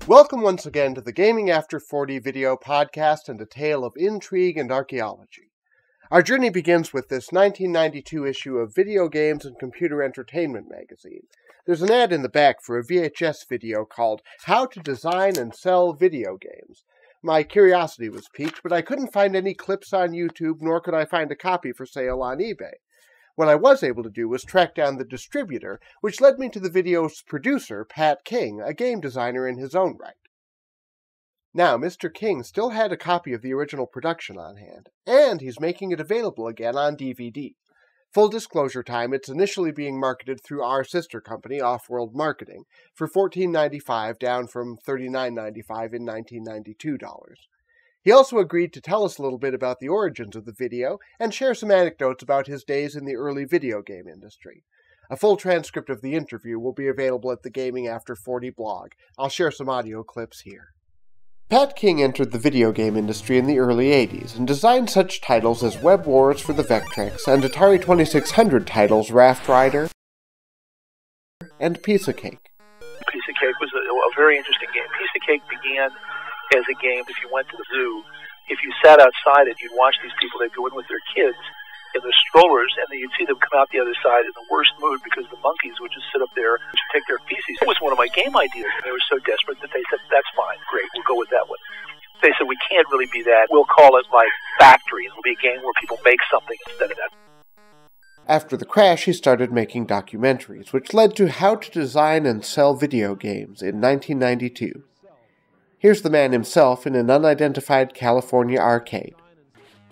Welcome once again to the Gaming After 40 video podcast and a tale of intrigue and archaeology. Our journey begins with this 1992 issue of Video Games and Computer Entertainment magazine. There's an ad in the back for a VHS video called How to Design and Sell Video Games. My curiosity was piqued, but I couldn't find any clips on YouTube, nor could I find a copy for sale on eBay. What I was able to do was track down the distributor, which led me to the video's producer, Pat King, a game designer in his own right. Now, Mr. King still had a copy of the original production on hand, and he's making it available again on DVD. Full disclosure time, it's initially being marketed through our sister company, Off-World Marketing, for $14.95 down from $39.95 in 1992 dollars. He also agreed to tell us a little bit about the origins of the video and share some anecdotes about his days in the early video game industry. A full transcript of the interview will be available at the Gaming After 40 blog. I'll share some audio clips here. Pat King entered the video game industry in the early 80s and designed such titles as Web Wars for the Vectrex and Atari 2600 titles Raft Rider and Piece of Cake. Piece of Cake was a very interesting game. Piece of Cake began as a game. If you went to the zoo, if you sat outside it, you'd watch these people. They'd go in with their kids in their strollers, and then you'd see them come out the other side in the worst mood because the monkeys would just sit up there and take their feces. It was one of my game ideas, and they were so desperate that they said, that's fine, great, we'll go with that one. They said, we can't really be that. We'll call it like Factory. It'll be a game where people make something instead of that. After the crash, he started making documentaries, which led to How to Design and Sell Video Games in 1992. Here's the man himself in an unidentified California arcade.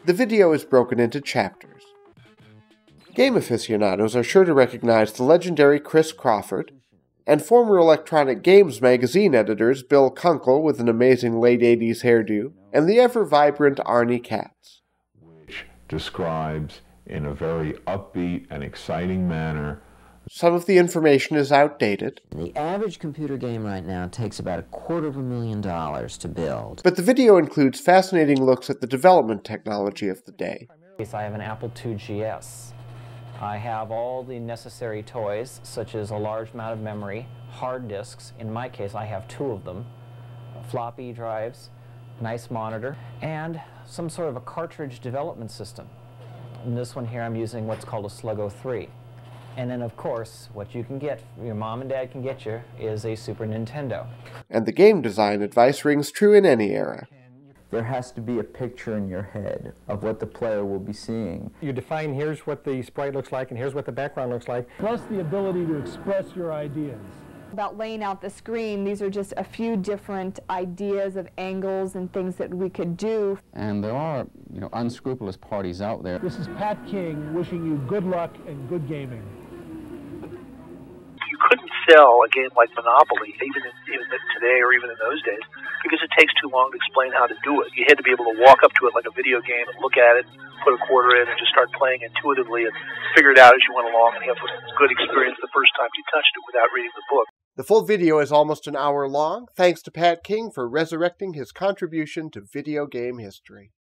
The video is broken into chapters. Game aficionados are sure to recognize the legendary Chris Crawford and former Electronic Games magazine editors Bill Kunkel with an amazing late 80s hairdo and the ever-vibrant Arnie Katz. Which describes in a very upbeat and exciting manner. Some of the information is outdated. The average computer game right now takes about $250,000 to build. But the video includes fascinating looks at the development technology of the day. I have an Apple II GS. I have all the necessary toys, such as a large amount of memory, hard disks. In my case, I have 2 of them, floppy drives, nice monitor, and some sort of a cartridge development system. In this one here, I'm using what's called a Sluggo 3. And then, of course, what you can get, your mom and dad can get you, is a Super Nintendo. And the game design advice rings true in any era. There has to be a picture in your head of what the player will be seeing. You define here's what the sprite looks like and here's what the background looks like. Plus the ability to express your ideas. About laying out the screen, these are just a few different ideas of angles and things that we could do. And there are, unscrupulous parties out there. This is Pat King wishing you good luck and good gaming. You couldn't sell a game like Monopoly, even today or even in those days, because it takes too long to explain how to do it. You had to be able to walk up to it like a video game and look at it, put a quarter in, and just start playing intuitively and figure it out as you went along and have a good experience the first time you touched it without reading the book. The full video is almost an hour long, thanks to Pat King for resurrecting his contribution to video game history.